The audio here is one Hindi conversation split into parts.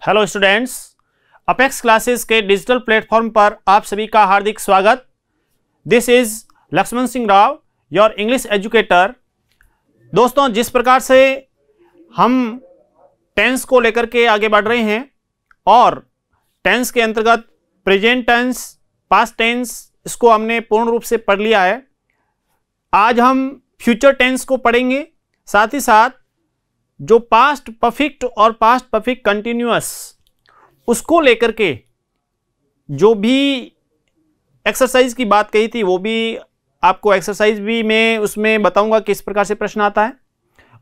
हेलो स्टूडेंट्स, अपेक्स क्लासेस के डिजिटल प्लेटफॉर्म पर आप सभी का हार्दिक स्वागत। This is Lakshman Singh Rao, your English educator. दोस्तों, जिस प्रकार से हम टेंस को लेकर के आगे बढ़ रहे हैं और टेंस के अंतर्गत प्रेजेंट टेंस, पास्ट टेंस, इसको हमने पूर्ण रूप से पढ़ लिया है। आज हम फ्यूचर टेंस को पढ़ेंगे, साथ ही साथ जो पास्ट परफेक्ट और पास्ट परफेक्ट कंटिन्यूअस, उसको लेकर के जो भी एक्सरसाइज की बात कही थी वो भी आपको एक्सरसाइज भी मैं उसमें बताऊंगा किस प्रकार से प्रश्न आता है।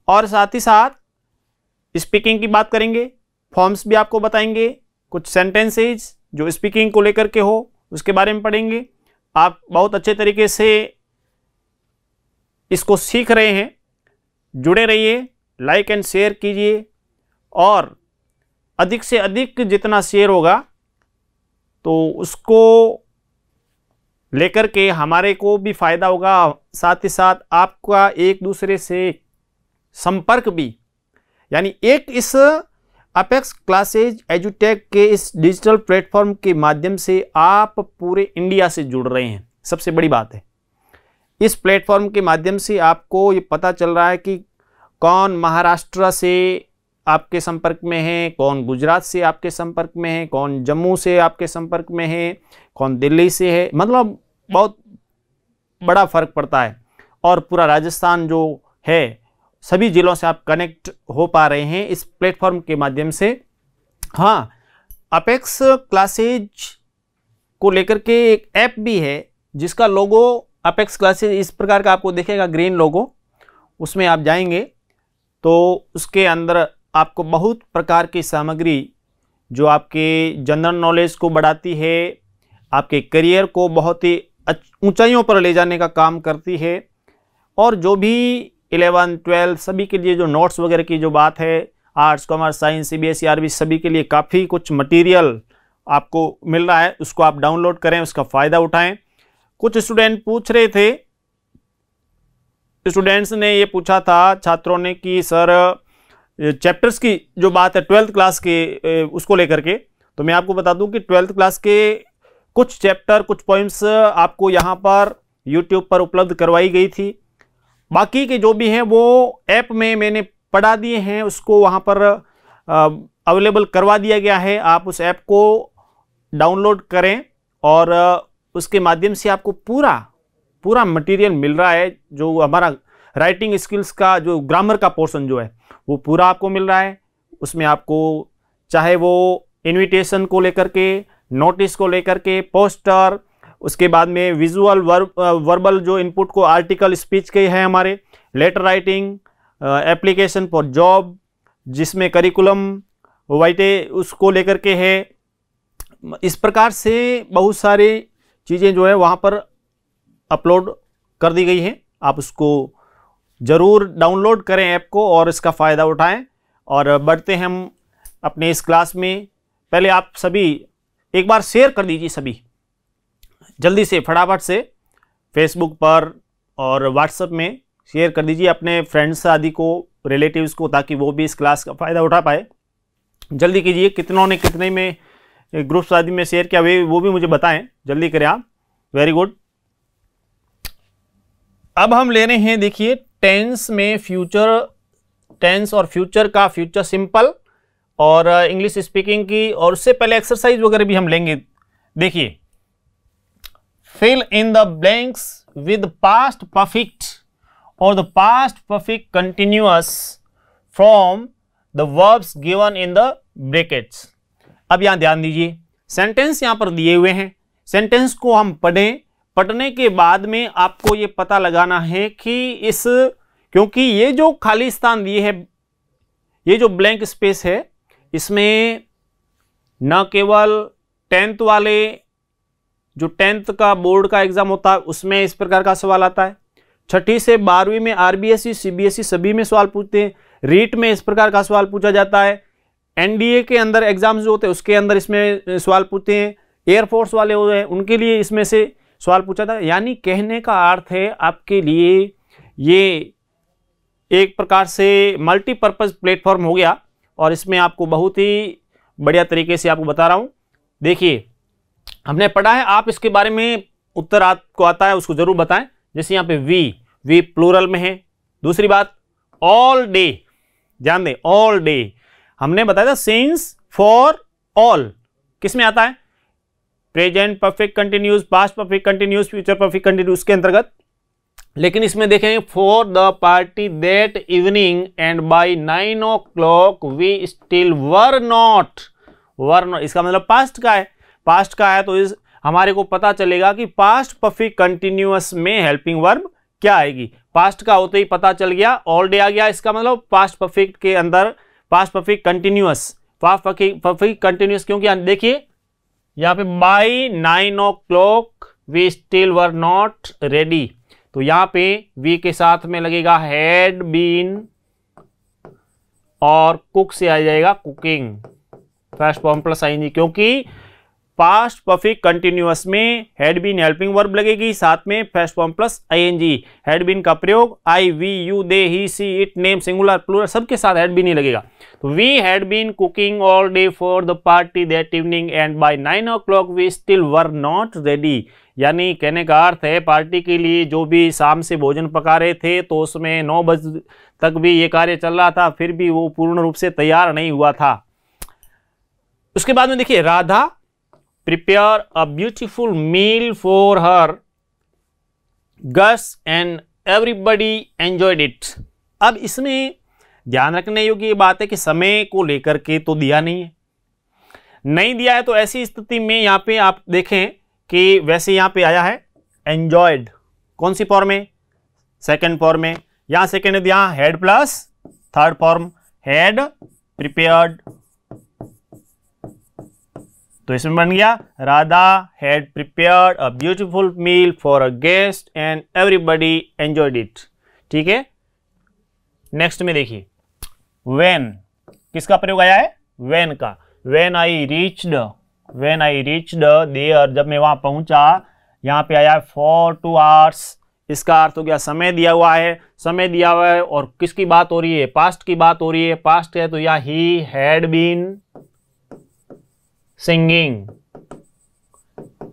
और साथ ही साथ स्पीकिंग की बात करेंगे, फॉर्म्स भी आपको बताएंगे, कुछ सेंटेंसेज जो स्पीकिंग को लेकर के हो उसके बारे में पढ़ेंगे। आप बहुत अच्छे तरीके से इसको सीख रहे हैं, जुड़े रहिए, लाइक एंड शेयर कीजिए और अधिक से अधिक जितना शेयर होगा तो उसको लेकर के हमारे को भी फायदा होगा, साथ ही साथ आपका एक दूसरे से संपर्क भी, यानी एक इस अपेक्स क्लासेज एजुटेक के इस डिजिटल प्लेटफॉर्म के माध्यम से आप पूरे इंडिया से जुड़ रहे हैं। सबसे बड़ी बात है, इस प्लेटफॉर्म के माध्यम से आपको ये पता चल रहा है कि कौन महाराष्ट्र से आपके संपर्क में है, कौन गुजरात से आपके संपर्क में है, कौन जम्मू से आपके संपर्क में है, कौन दिल्ली से है। मतलब बहुत बड़ा फर्क पड़ता है और पूरा राजस्थान जो है, सभी जिलों से आप कनेक्ट हो पा रहे हैं इस प्लेटफॉर्म के माध्यम से। हाँ, अपेक्स क्लासेज को लेकर के एक ऐप भी है जिसका लोगो अपेक्स क्लासेज इस प्रकार का आपको दिखेगा, ग्रीन लोगो। उसमें आप जाएंगे तो उसके अंदर आपको बहुत प्रकार की सामग्री जो आपके जनरल नॉलेज को बढ़ाती है, आपके करियर को बहुत ही ऊंचाइयों पर ले जाने का काम करती है। और जो भी 11, 12 सभी के लिए जो नोट्स वगैरह की जो बात है, arts, commerce, science, CBSE, RB सभी के लिए काफ़ी कुछ मटेरियल आपको मिल रहा है। उसको आप डाउनलोड करें, उसका फ़ायदा उठाएं। कुछ स्टूडेंट पूछ रहे थे, स्टूडेंट्स ने ये पूछा था छात्रों ने कि सर चैप्टर्स की जो बात है 12th क्लास के उसको लेकर के, तो मैं आपको बता दूं कि 12th क्लास के कुछ चैप्टर, कुछ पॉइंट्स आपको यहाँ पर यूट्यूब पर उपलब्ध करवाई गई थी। बाकी के जो भी हैं वो ऐप में मैंने पढ़ा दिए हैं, उसको वहाँ पर अवेलेबल करवा दिया गया है। आप उस ऐप को डाउनलोड करें और उसके माध्यम से आपको पूरा मटेरियल मिल रहा है। जो हमारा राइटिंग स्किल्स का जो ग्रामर का पोर्शन जो है वो पूरा आपको मिल रहा है। उसमें आपको चाहे वो इनविटेशन को लेकर के, नोटिस को लेकर के, पोस्टर, उसके बाद में विजुअल वर्बल जो इनपुट को आर्टिकल स्पीच के हैं हमारे, letter writing, application for job जिसमें करिकुलम वाइटे उसको लेकर के है। इस प्रकार से बहुत सारी चीज़ें जो है वहाँ पर अपलोड कर दी गई हैं। आप उसको ज़रूर डाउनलोड करें ऐप को और इसका फ़ायदा उठाएं। और बढ़ते हैं हम अपने इस क्लास में। पहले आप सभी एक बार शेयर कर दीजिए, सभी जल्दी से फटाफट से फेसबुक पर और व्हाट्सएप में शेयर कर दीजिए अपने फ्रेंड्स आदि को, रिलेटिव्स को, ताकि वो भी इस क्लास का फ़ायदा उठा पाए। जल्दी कीजिए, कितनों ने कितने में ग्रुप्स आदि में शेयर किया वो भी मुझे बताएं, जल्दी करें आप। Very good. अब हम ले रहे हैं, देखिए टेंस में फ्यूचर टेंस और फ्यूचर का फ्यूचर सिंपल और इंग्लिश स्पीकिंग की, और उससे पहले एक्सरसाइज वगैरह भी हम लेंगे। देखिए, fill in the blanks with past perfect और the past perfect continuous from the verbs given in the brackets. अब यहां ध्यान दीजिए, सेंटेंस यहां पर दिए हुए हैं। सेंटेंस को हम पढ़ने के बाद में आपको ये पता लगाना है कि क्योंकि ये जो खाली स्थान दिए है, ये जो ब्लैंक स्पेस है, इसमें न केवल 10th वाले, जो 10th का बोर्ड का एग्जाम होता है उसमें इस प्रकार का सवाल आता है, 6ठी से 12वीं में आरबीएसई, सीबीएसई सभी में सवाल पूछते हैं, रीट में इस प्रकार का सवाल पूछा जाता है, एनडीए के अंदर एग्जाम्स जो होते हैं उसके अंदर इसमें सवाल पूछते हैं, एयरफोर्स वाले होते हैं उनके लिए इसमें से सवाल पूछा था। यानी कहने का अर्थ है आपके लिए ये एक प्रकार से मल्टीपर्पज़ प्लेटफॉर्म हो गया और इसमें आपको बहुत ही बढ़िया तरीके से आपको बता रहा हूं। देखिए हमने पढ़ा है, आप इसके बारे में उत्तर आपको आता है उसको जरूर बताएं। जैसे यहाँ पे वी प्लूरल में है। दूसरी बात ऑल डे, ध्यान दें ऑल डे हमने बताया था सिंस फॉर ऑल किस में आता है, present perfect continuous, past perfect continuous, future perfect continuous के अंतर्गत। लेकिन इसमें देखें for the party that evening and by 9 o'clock we still were not, इसका मतलब पास्ट का है, पास्ट का है तो इस हमारे को पता चलेगा कि पास्ट परफेक्ट कंटिन्यूअस में हेल्पिंग वर्ब क्या आएगी। पास्ट का होते ही पता चल गया, ऑल डे आ गया, इसका मतलब पास्ट परफेक्ट के अंदर past perfect continuous, past perfect continuous क्योंकि देखिए यहाँ पे by 9 o'clock we still were not ready, तो यहां पे वी के साथ में लगेगा हैड बीन और कुक से आ जाएगा cooking, first form plus ING, क्योंकि पास्ट परफेक्ट कंटिन्यूअस में हैड बीन हेल्पिंग वर्ब लगेगी, साथ में first form plus ING. Had been का प्रयोग I, we, you, they, he, she, it, name, singular, plural सबके साथ हैड बीन ही लगेगा। तो we had been cooking all day for the party that evening and by 9 o'clock we still were not ready, यानी कहने का अर्थ है पार्टी के लिए जो भी शाम से भोजन पका रहे थे तो उसमें 9 बजे तक भी ये कार्य चल रहा था, फिर भी वो पूर्ण रूप से तैयार नहीं हुआ था। उसके बाद में देखिए Radha prepare a beautiful meal for her guests and everybody enjoyed it. अब इसमें ध्यान रखने योग्य ये बात है कि समय को लेकर के तो दिया नहीं है, नहीं दिया है, तो ऐसी स्थिति में यहाँ पे आप देखें कि वैसे यहाँ पे आया है एंजॉयड, कौन सी फॉर्म में, सेकंड फॉर्म में, यहाँ सेकंड है, यहाँ had plus third form had prepared, तो इसमें बन गया Radha had prepared a beautiful meal for a guest and everybody enjoyed it. ठीक है, नेक्स्ट में देखिए व्हेन, किसका प्रयोग आया है, व्हेन का। व्हेन आई रीच्ड देयर, जब मैं वहां पहुंचा, यहां पे आया फॉर 2 hours, इसका अर्थ हो गया समय दिया हुआ है, समय दिया हुआ है और किसकी बात हो रही है, पास्ट की बात हो रही है, पास्ट है तो यह ही हैड बीन सिंगिंग,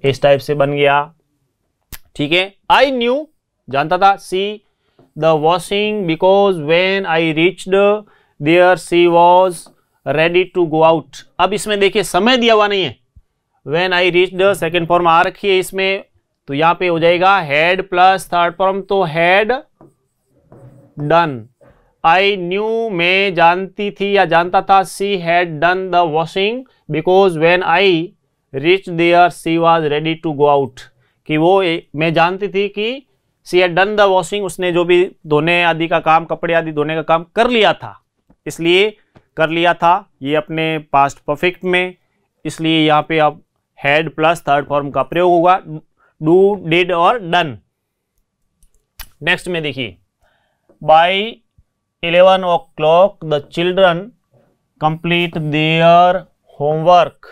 इस टाइप से बन गया। ठीक है, आई न्यू जानता था, she the washing because when I reached there she was ready to go out. अब इसमें देखिए समय दिया हुआ नहीं है, when I reached second form आ रखी है इसमें, तो यहां पे हो जाएगा हैड प्लस थर्ड फॉर्म, तो हैड डन। आई न्यू मैं जानती थी या जानता था, सी had done the washing because when I reach there she was ready to go out, कि वो मैं जानती थी कि she had done the washing, उसने जो भी धोने आदि का काम, कपड़े आदि धोने का काम कर लिया था, इसलिए कर लिया था ये अपने पास्ट परफेक्ट में, इसलिए यहाँ पे अब हैड प्लस थर्ड फॉर्म का प्रयोग होगा, डू, डिड और डन। नेक्स्ट में देखिए by 11 o'clock the children complete their homework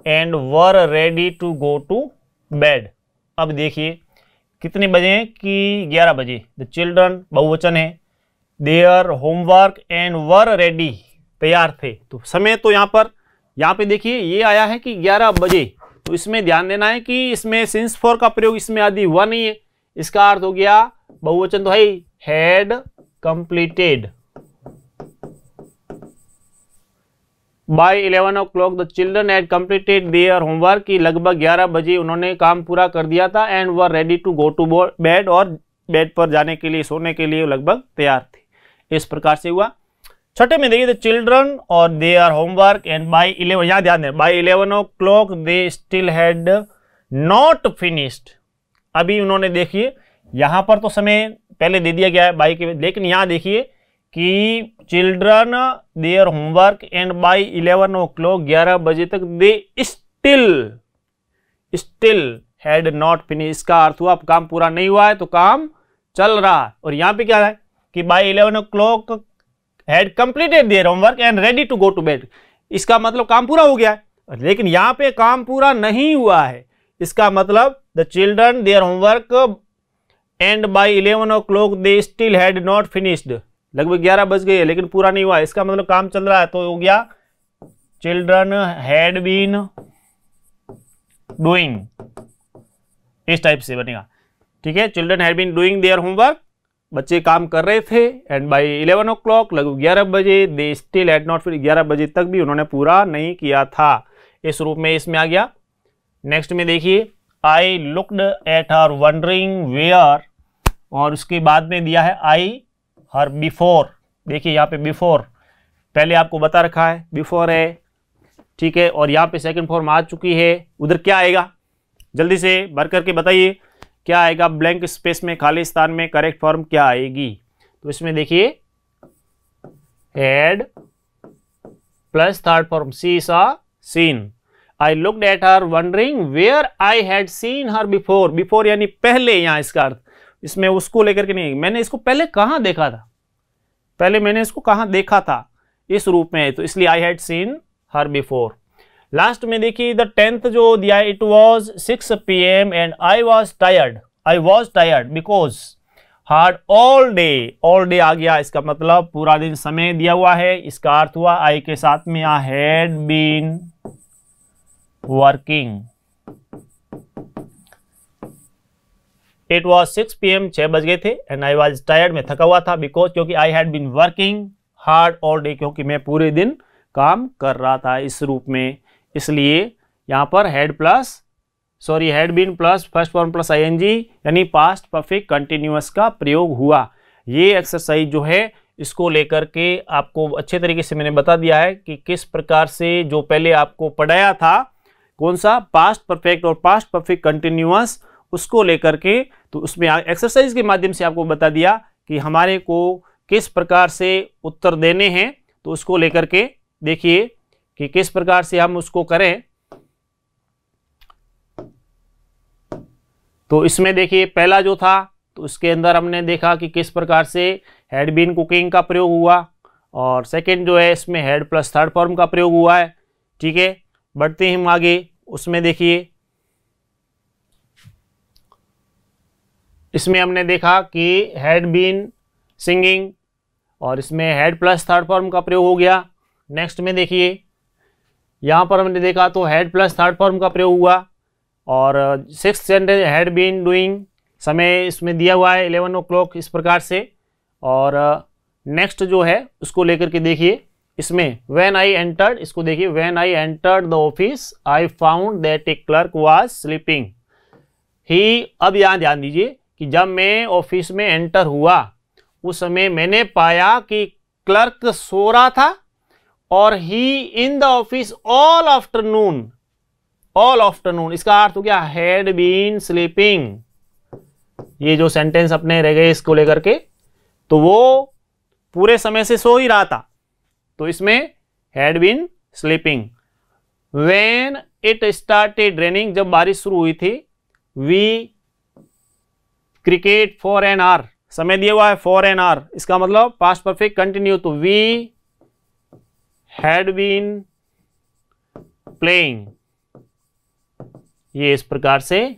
and were ready to go to bed. अब देखिए कितने बजे कि 11 बजे, द चिल्ड्रन बहुवचन है, there homework and were ready तैयार थे, तो समय तो यहाँ पे देखिए ये आया है कि 11 बजे, तो इसमें ध्यान देना है कि इसमें सिंस फॉर का प्रयोग इसमें आदि हुआ नहीं है, इसका अर्थ हो गया बहुवचन तो है ही, had completed. By 11 o'clock the children had completed their homework, की लगभग 11 बजे उन्होंने काम पूरा कर दिया था, and were ready to go to bed, और बेड पर जाने के लिए, सोने के लिए लगभग तैयार थे। इस प्रकार से हुआ। छठे में देखिए द चिल्ड्रन और देयर होमवर्क एंड बाय 11, यहाँ ध्यान दें, by 11 o'clock they still had not finished. अभी उन्होंने देखिए यहाँ पर तो समय पहले दे दिया गया है बाय के, लेकिन यहाँ देखिए कि children their homework and by 11 o'clock 11 बजे तक they still had not finish, इसका अर्थ हुआ अब काम पूरा नहीं हुआ है तो काम चल रहा है। और यहाँ पे क्या है कि by 11 o'clock had completed their homework and ready to go to bed, इसका मतलब काम पूरा हो गया है, लेकिन यहाँ पे काम पूरा नहीं हुआ है, इसका मतलब the children their homework and by 11 o'clock they still had not finished, लगभग 11 बज गए लेकिन पूरा नहीं हुआ, इसका मतलब काम चल रहा है, तो हो गया चिल्ड्रन हैड बीन डूइंग, इस टाइप से बनेगा। ठीक है, children had been doing their homework, बच्चे काम कर रहे थे। एंड बाई 11 o'clock, लगभग 11 बजे, दे स्टिल हैड नॉट, फिर 11 बजे तक भी उन्होंने पूरा नहीं किया था। इस रूप में इसमें आ गया। नेक्स्ट में देखिए, I looked at her wondering where, और उसके बाद में दिया है आई हर बिफोर। देखिए यहाँ पे बिफोर पहले आपको बता रखा है, बिफोर है। ठीक है, और यहाँ पे सेकंड फॉर्म आ चुकी है। उधर क्या आएगा, जल्दी से भर करके बताइए क्या आएगा। ब्लैंक स्पेस में, खाली स्थान में करेक्ट फॉर्म क्या आएगी। तो इसमें देखिए had plus third form see saw seen. I looked at her wondering where I had seen her before. Before यानी पहले, यहाँ इसका अर्थ इसमें उसको लेकर के नहीं, मैंने इसको पहले कहाँ देखा था, पहले मैंने इसको कहाँ देखा था, इस रूप में है। तो इसलिए I had seen her before. Last में देखिए द 10th जो दिया है, it was 6 PM and I was tired because hard all day. All day आ गया, इसका मतलब पूरा दिन समय दिया हुआ है। इसका अर्थ हुआ आई के साथ में यहाँ had been working. It was 6 PM, 6 बज गए थे। एंड आई वॉज टायर्ड, में थका हुआ था, बिकॉज क्योंकि I had been working hard all day, क्योंकि मैं पूरे दिन काम कर रहा था, इस रूप में। इसलिए यहाँ पर had been plus first form plus ING यानी पास्ट परफेक्ट कंटिन्यूअस का प्रयोग हुआ। ये एक्सरसाइज जो है इसको लेकर के आपको अच्छे तरीके से मैंने बता दिया है कि किस प्रकार से जो पहले आपको पढ़ाया था, कौन सा पास्ट परफेक्ट और पास्ट परफेक्ट कंटिन्यूअस, उसको लेकर के तो उसमें एक्सरसाइज के माध्यम से आपको बता दिया कि हमारे को किस प्रकार से उत्तर देने हैं। तो उसको लेकर के देखिए कि किस प्रकार से हम उसको करें। तो इसमें देखिए पहला जो था तो उसके अंदर हमने देखा कि किस प्रकार से हैड बीन कुकिंग का प्रयोग हुआ, और सेकंड जो है इसमें हैड प्लस थर्ड फॉर्म का प्रयोग हुआ है। ठीक है, बढ़ते हैं हम आगे। उसमें देखिए इसमें हमने देखा कि हैड बीन सिंगिंग, और इसमें हैड प्लस थर्ड फॉर्म का प्रयोग हो गया। नेक्स्ट में देखिए यहाँ पर हमने देखा तो हैड प्लस थर्ड फॉर्म का प्रयोग हुआ, और 6th sentence had been doing, समय इसमें दिया हुआ है 11 o'clock, इस प्रकार से। और नेक्स्ट जो है उसको लेकर के देखिए इसमें व्हेन आई एंटर्ड, इसको देखिए when I entered the office I found that a clerk was sleeping he. अब यहाँ ध्यान दीजिए कि जब मैं ऑफिस में एंटर हुआ उस समय मैंने पाया कि क्लर्क सो रहा था, और he in the office all afternoon. इसका अर्थ हो गया हैड बीन स्लीपिंग। ये जो सेंटेंस अपने रह गए इसको लेकर के, तो वो पूरे समय से सो ही रहा था, तो इसमें had been sleeping. When it started raining, जब बारिश शुरू हुई थी, we cricket for an hour, समय दिया हुआ है फॉर एन आवर, इसका मतलब पास्ट परफेक्ट कंटिन्यू, तो वी हैड बीन प्लेइंग। ये इस प्रकार से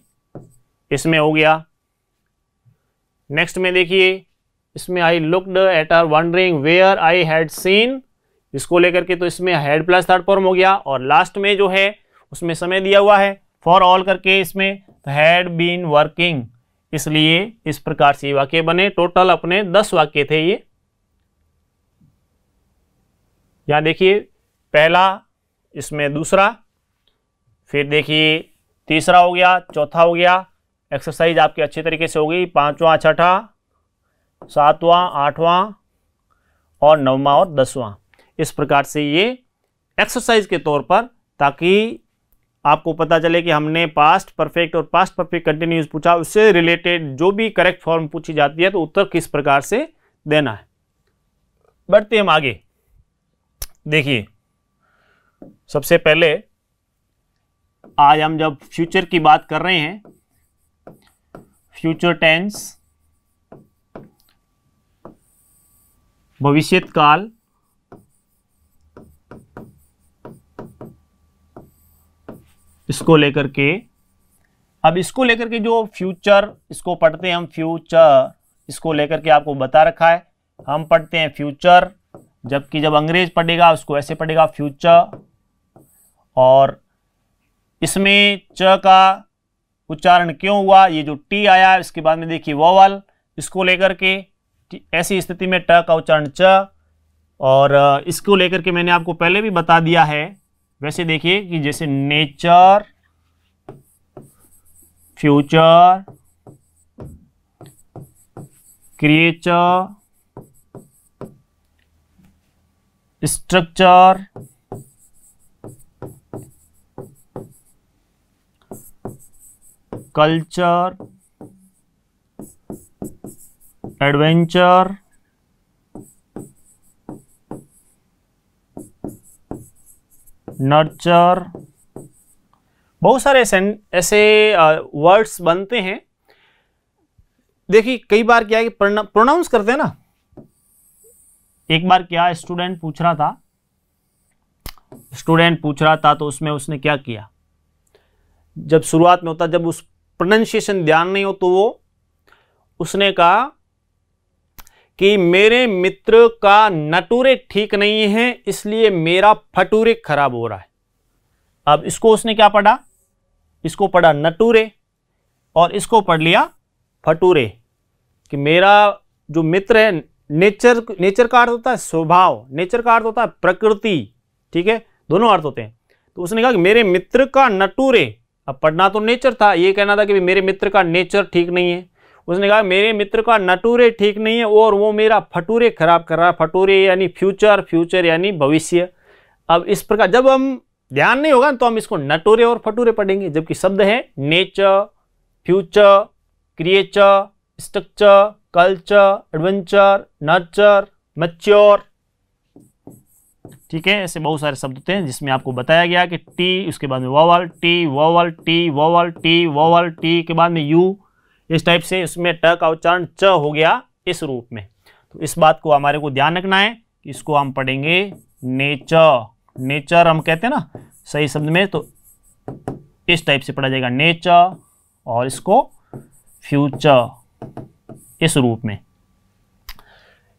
इसमें हो गया। नेक्स्ट में देखिए इसमें I looked at her wondering where I had seen, इसको लेकर के तो इसमें हैड प्लस थर्ड फॉर्म हो गया। और लास्ट में जो है उसमें समय दिया हुआ है फॉर ऑल करके, इसमें हैड बीन वर्किंग, इसलिए इस प्रकार से वाक्य बने। टोटल अपने 10 वाक्य थे ये। यहां देखिए पहला, इसमें दूसरा, फिर देखिए तीसरा हो गया, चौथा हो गया। एक्सरसाइज आपकी अच्छी तरीके से हो गई। 5वां, 6ठा, 7वां, 8वां और 9वां और 10वां, इस प्रकार से ये एक्सरसाइज के तौर पर, ताकि आपको पता चले कि हमने पास्ट परफेक्ट और पास्ट परफेक्ट कंटिन्यूस पूछा, उससे रिलेटेड जो भी करेक्ट फॉर्म पूछी जाती है तो उत्तर किस प्रकार से देना है। बढ़ते हम आगे। देखिए सबसे पहले आज हम जब फ्यूचर की बात कर रहे हैं, फ्यूचर टेंस, भविष्यत काल, इसको लेकर के, अब इसको लेकर के जो फ्यूचर, इसको पढ़ते हैं हम फ्यूचर, इसको लेकर के आपको बता रखा है, हम पढ़ते हैं फ्यूचर, जबकि जब अंग्रेज पढ़ेगा उसको ऐसे पढ़ेगा फ्यूचर। और इसमें च का उच्चारण क्यों हुआ, ये जो टी आया इसके बाद में देखिए वोवल, इसको लेकर के ऐसी स्थिति में ट का उच्चारण च, और इसको लेकर के मैंने आपको पहले भी बता दिया है। वैसे देखिए कि जैसे nature, future, creature, structure, culture, adventure, nurture, बहुत सारे ऐसे वर्ड्स बनते हैं। देखिए कई बार क्या है कि प्रोनाउंस करते हैं ना। एक बार क्या स्टूडेंट पूछ रहा था तो उसमें उसने क्या किया, जब शुरुआत में होता, जब उस प्रोनाउंसिएशन ध्यान नहीं हो तो वो उसने कहा कि मेरे मित्र का नटूरे ठीक नहीं है इसलिए मेरा फटूरे खराब हो रहा है। अब इसको उसने क्या पढ़ा, इसको पढ़ा नटूरे और इसको पढ़ लिया फटूरे, कि मेरा जो मित्र है, नेचर का अर्थ होता है स्वभाव, नेचर का अर्थ होता है प्रकृति, ठीक है, दोनों अर्थ होते हैं। तो उसने कहा कि मेरे मित्र का नटूरे, अब पढ़ना तो नेचर था, ये कहना था कि मेरे मित्र का नेचर ठीक नहीं है। उसने कहा मेरे मित्र का नटूरे ठीक नहीं है और वो मेरा फटूरे खराब कर रहा है। फटूरे यानी फ्यूचर, फ्यूचर यानी भविष्य। अब इस प्रकार जब हम ध्यान नहीं होगा तो हम इसको नटूरे और फटूरे पढ़ेंगे, जबकि शब्द है nature, future, creature, structure, culture, adventure, nurture, mature, ठीक है। ऐसे बहुत सारे शब्द होते हैं जिसमें आपको बताया गया कि टी, उसके बाद में vowel, T vowel, T vowel, T vowel, T के बाद में यू, इस टाइप से उसमें ट का उच्चारण च हो गया इस रूप में। तो इस बात को हमारे को ध्यान रखना है कि इसको हम पढ़ेंगे नेचर। नेचर हम कहते हैं ना सही शब्द में, तो इस टाइप से पढ़ा जाएगा नेचर, और इसको फ्यूचर इस रूप में।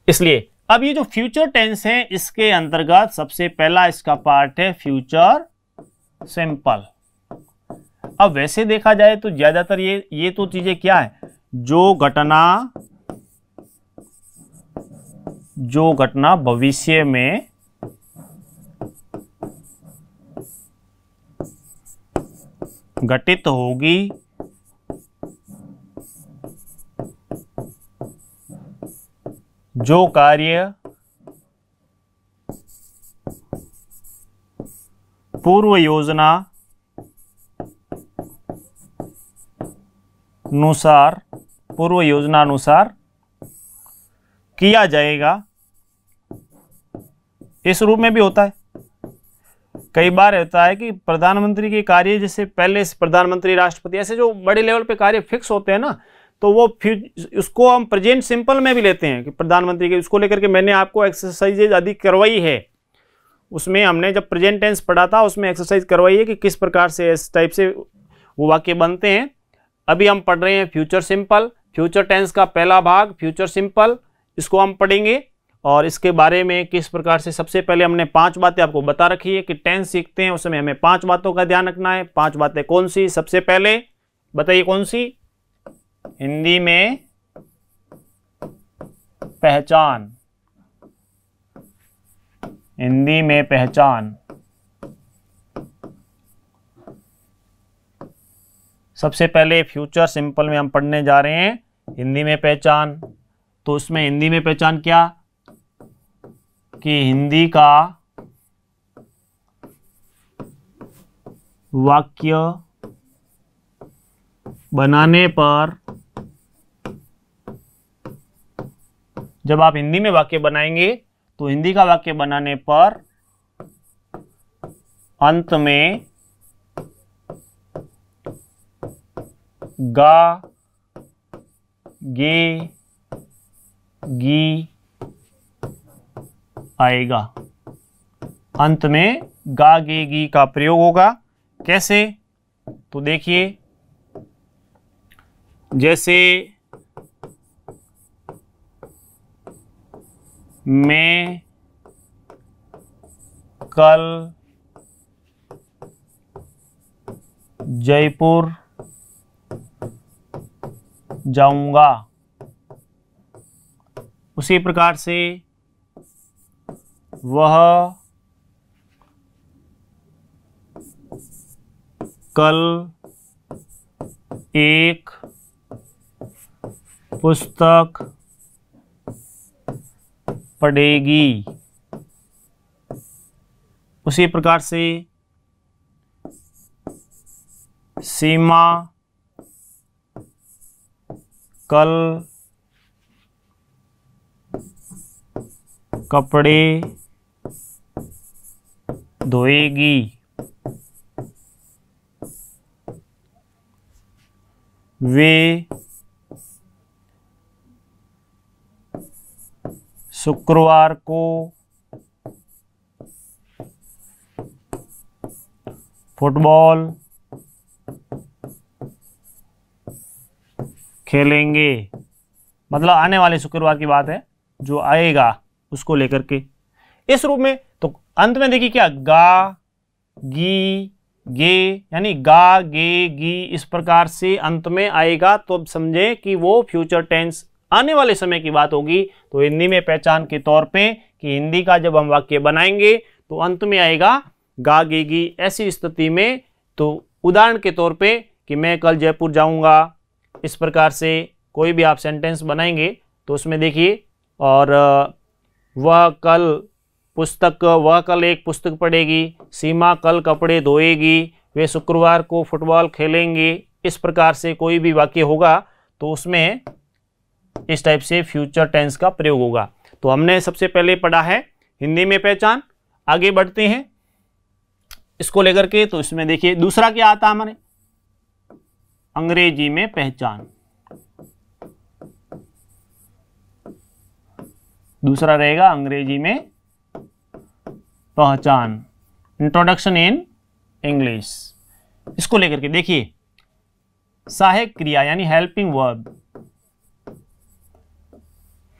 इसलिए अब ये जो फ्यूचर टेंस है इसके अंतर्गत सबसे पहला इसका पार्ट है फ्यूचर सिंपल। अब वैसे देखा जाए तो ज्यादातर ये तो चीजें क्या है, जो घटना भविष्य में घटित होगी, जो कार्य पूर्व योजना अनुसार किया जाएगा, इस रूप में भी होता है। कई बार होता है कि प्रधानमंत्री के कार्य, जैसे पहले प्रधानमंत्री, राष्ट्रपति, ऐसे जो बड़े लेवल पे कार्य फिक्स होते हैं ना, तो वो उसको हम प्रेजेंट सिंपल में भी लेते हैं कि प्रधानमंत्री के, उसको लेकर के मैंने आपको एक्सरसाइजेज अधिक करवाई है। उसमें हमने जब प्रेजेंट टेंस पढ़ा था उसमें एक्सरसाइज करवाई है कि किस प्रकार से इस टाइप से वो वाक्य बनते हैं। अभी हम पढ़ रहे हैं फ्यूचर सिंपल, फ्यूचर टेंस का पहला भाग फ्यूचर सिंपल, इसको हम पढ़ेंगे। और इसके बारे में किस प्रकार से, सबसे पहले हमने 5 बातें आपको बता रखी है कि टेंस सीखते हैं उसमें हमें 5 बातों का ध्यान रखना है। 5 बातें कौन सी, सबसे पहले बताइए कौन सी, हिंदी में पहचान, हिंदी में पहचान। सबसे पहले फ्यूचर सिंपल में हम पढ़ने जा रहे हैं हिंदी में पहचान। तो उसमें हिंदी में पहचान क्या, कि हिंदी का वाक्य बनाने पर, जब आप हिंदी में वाक्य बनाएंगे तो हिंदी का वाक्य बनाने पर अंत में गा, गे, गी आएगा। अंत में गा, गे, गी का प्रयोग होगा। कैसे, तो देखिए, जैसे मैं कल जयपुर जाऊंगा। उसी प्रकार से वह कल एक पुस्तक पढ़ेगी। उसी प्रकार से सीमा कल कपड़े धोएगी। वे शुक्रवार को फुटबॉल खेलेंगे। मतलब आने वाले शुक्रवार की बात है, जो आएगा उसको लेकर के इस रूप में। तो अंत में देखिए क्या, गा, गी, गे, यानी गा, गे, गी इस प्रकार से अंत में आएगा। तो अब समझे कि वो फ्यूचर टेंस आने वाले समय की बात होगी। तो हिंदी में पहचान के तौर पे कि हिंदी का जब हम वाक्य बनाएंगे तो अंत में आएगा गा, गे, गी। ऐसी स्थिति में तो उदाहरण के तौर पे कि मैं कल जयपुर जाऊंगा, इस प्रकार से कोई भी आप सेंटेंस बनाएंगे तो उसमें देखिए, और वह कल एक पुस्तक पढ़ेगी, सीमा कल कपड़े धोएगी, वे शुक्रवार को फुटबॉल खेलेंगे। इस प्रकार से कोई भी वाक्य होगा तो उसमें इस टाइप से फ्यूचर टेंस का प्रयोग होगा। तो हमने सबसे पहले पढ़ा है हिंदी में पहचान। आगे बढ़ते हैं इसको लेकर के। तो इसमें देखिए दूसरा क्या आता है हमारे, अंग्रेजी में पहचान। दूसरा रहेगा अंग्रेजी में पहचान, इंट्रोडक्शन इन इंग्लिश। इसको लेकर के देखिए, सहायक क्रिया यानी हेल्पिंग वर्ब,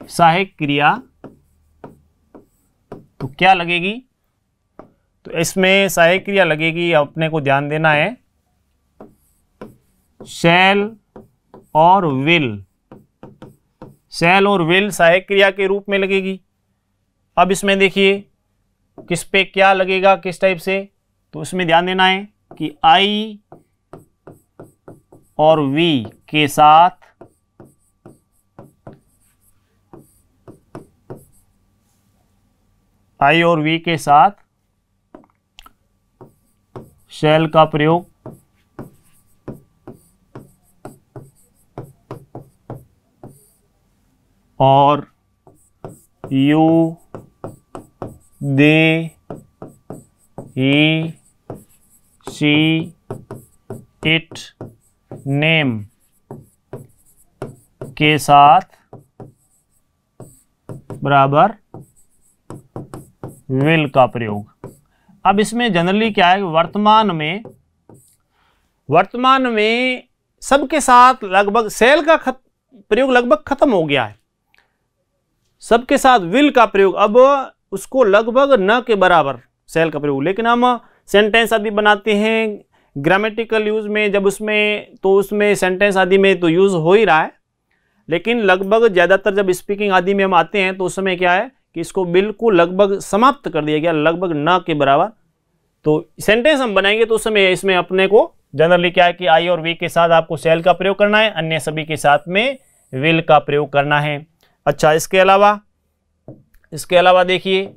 सहायक क्रिया तो क्या लगेगी, तो इसमें सहायक क्रिया लगेगी, अपने को ध्यान देना है, शैल और विल। शैल और विल सहायक क्रिया के रूप में लगेगी। अब इसमें देखिए किस पे क्या लगेगा, किस टाइप से, तो इसमें ध्यान देना है कि आई और वी के साथ आई और वी के साथ शैल का प्रयोग और you, they, he, she, it, name के साथ बराबर विल का प्रयोग। अब इसमें जनरली क्या है, वर्तमान में सबके साथ लगभग शैल का प्रयोग लगभग खत्म हो गया है। सबके साथ विल का प्रयोग, अब उसको लगभग न के बराबर शैल का प्रयोग। लेकिन हम सेंटेंस आदि बनाते हैं ग्रामेटिकल यूज में, जब उसमें सेंटेंस आदि में तो यूज हो ही रहा है, लेकिन लगभग ज़्यादातर जब स्पीकिंग आदि में हम आते हैं तो उस समय क्या है कि इसको बिल्कुल लगभग समाप्त कर दिया गया, लगभग न के बराबर। तो सेंटेंस हम बनाएंगे तो उस समय इसमें अपने को जनरली क्या है कि आई और वी के साथ आपको शैल का प्रयोग करना है, अन्य सभी के साथ में विल का प्रयोग करना है। अच्छा, इसके अलावा देखिए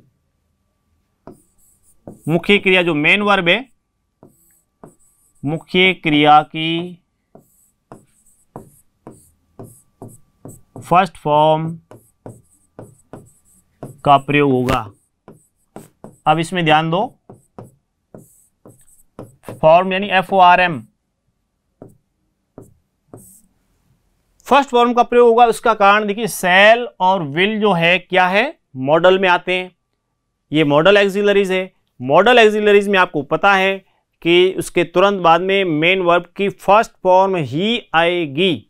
मुख्य क्रिया जो मेन वर्ब है, मुख्य क्रिया की फर्स्ट फॉर्म का प्रयोग होगा। अब इसमें ध्यान दो, फॉर्म यानी FORM, फर्स्ट फॉर्म का प्रयोग होगा। उसका कारण देखिए, शैल और विल जो है क्या है, मॉडल में आते हैं। ये मॉडल एक्सिलरीज है। मॉडल एक्सिलरीज में आपको पता है कि उसके तुरंत बाद में मेन वर्ब की फर्स्ट फॉर्म ही आएगी,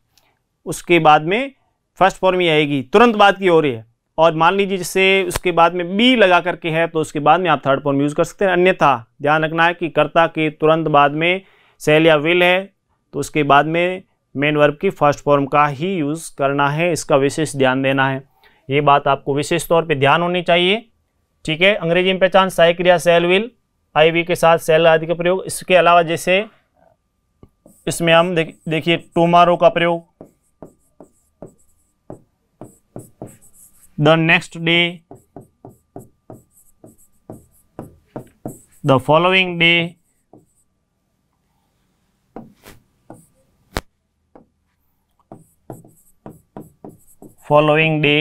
उसके बाद में फर्स्ट फॉर्म ही आएगी, तुरंत बाद की हो रही है। और मान लीजिए जिससे उसके बाद में बी लगा करके है तो उसके बाद में आप थर्ड फॉर्म यूज कर सकते हैं। अन्यथा ध्यान रखना है कि कर्ता के तुरंत बाद में सेल या विल है तो उसके बाद में मेन वर्ब की फर्स्ट फॉर्म का ही यूज़ करना है, इसका विशेष ध्यान देना है। ये बात आपको विशेष तौर पे ध्यान होनी चाहिए, ठीक है। अंग्रेजी में पहचान सहायक क्रिया सेल विल, आईवी के साथ सेल आदि का प्रयोग। इसके अलावा जैसे इसमें हम देखिए टुमारो का प्रयोग, the next day, the following day, following day,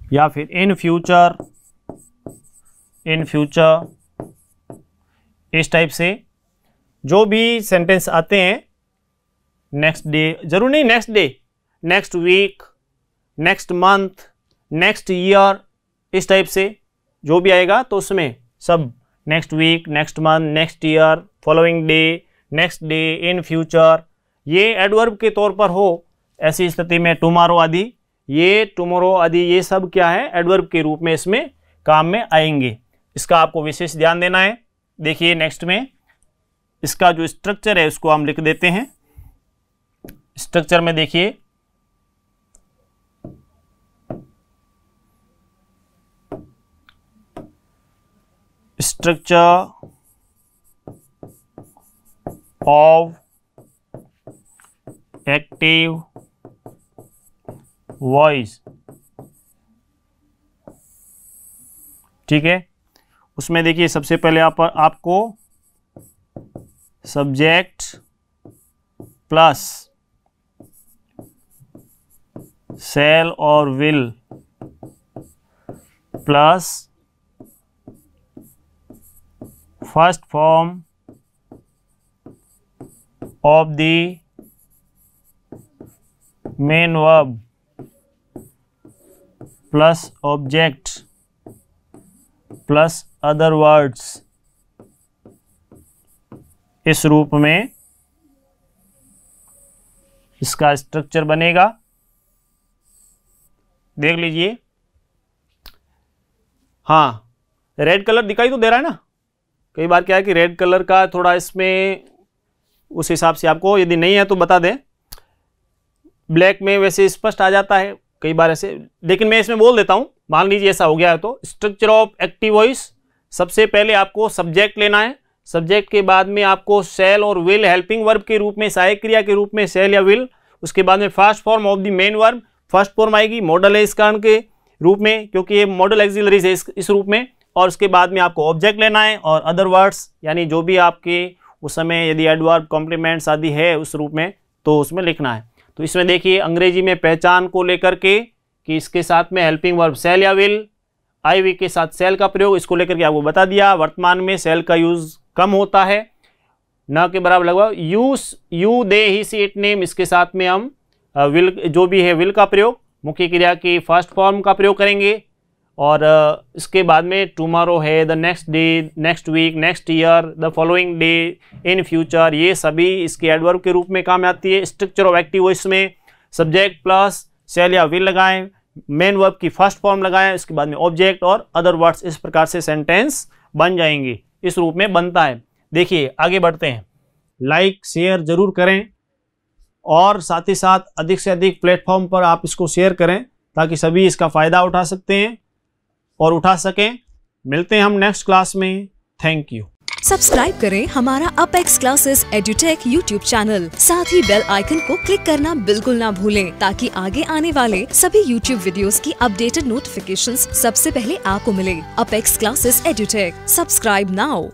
या फिर इन फ्यूचर, इन फ्यूचर, इस टाइप से जो भी सेंटेंस आते हैं, नेक्स्ट डे, जरूर नहीं next day, next week, next month, next year, इस टाइप से जो भी आएगा तो उसमें सब next week, next month, next year, following day, next day, in future, ये एडवर्ब के तौर पर हो, ऐसी स्थिति में टुमारो आदि, ये टुमारो आदि ये सब क्या है, एडवर्ब के रूप में इसमें काम में आएंगे। इसका आपको विशेष ध्यान देना है। देखिए नेक्स्ट में इसका जो स्ट्रक्चर है उसको हम लिख देते हैं। स्ट्रक्चर में देखिए स्ट्रक्चर ऑफ एक्टिव वॉइस, ठीक है। उसमें देखिए सबसे पहले आपको सब्जेक्ट प्लस सेल और will plus first form of the main verb plus object plus other words, इस रूप में इसका स्ट्रक्चर बनेगा। देख लीजिए, हाँ रेड कलर दिखाई तो दे रहा है ना। कई बार क्या है कि रेड कलर का थोड़ा इसमें उस हिसाब से आपको यदि नहीं है तो बता दें, ब्लैक में वैसे स्पष्ट आ जाता है कई बार ऐसे, लेकिन मैं इसमें बोल देता हूं, मान लीजिए ऐसा हो गया है तो स्ट्रक्चर ऑफ एक्टिव वॉइस, सबसे पहले आपको सब्जेक्ट लेना है, सब्जेक्ट के बाद में आपको सेल और विल हेल्पिंग वर्ब के रूप में, सहायक क्रिया के रूप में सेल या विल, उसके बाद में first form of the main verb, first form आएगी, मॉडल है इस कारण के रूप में क्योंकि ये मॉडल एक्सिलरीज है इस रूप में, और उसके बाद में आपको ऑब्जेक्ट लेना है और अदर वर्ड्स, यानी जो भी आपके उस समय यदि एडवर्ब कॉम्प्लीमेंट्स आदि है उस रूप में तो उसमें लिखना है। तो इसमें देखिए अंग्रेजी में पहचान को लेकर के कि इसके साथ में हेल्पिंग वर्ब सेल या विल, आईवी के साथ सेल का प्रयोग, इसको लेकर के आपको बता दिया। वर्तमान में सेल का यूज कम होता है, न के बराबर लगभग, use, you, they, he, she, it, name, इसके साथ में हम विल जो भी है विल का प्रयोग, मुख्य क्रिया की फर्स्ट फॉर्म का प्रयोग करेंगे, और इसके बाद में टुमारो है, the next day, next week, next year, the following day, in future, ये सभी इसके एडवर्ब के रूप में काम आती है। स्ट्रक्चर ऑफ एक्टिव वॉइस में सब्जेक्ट प्लस सेल या विल लगाएं, मेन वर्ब की फर्स्ट फॉर्म लगाएं, इसके बाद में ऑब्जेक्ट और अदर वर्ड्स, इस प्रकार से सेंटेंस बन जाएंगे, इस रूप में बनता है। देखिए आगे बढ़ते हैं, लाइक शेयर जरूर करें और साथ ही साथ अधिक से अधिक प्लेटफॉर्म पर आप इसको शेयर करें ताकि सभी इसका फ़ायदा उठा सकते हैं और उठा सकें। मिलते हैं हम नेक्स्ट क्लास में। Thank you. सब्सक्राइब करें हमारा apex classes edutech YouTube channel, साथ ही बेल आइकन को क्लिक करना बिल्कुल ना भूलें ताकि आगे आने वाले सभी यूट्यूब वीडियोस की अपडेटेड नोटिफिकेशंस सबसे पहले आपको मिले। Apex classes edutech, subscribe now.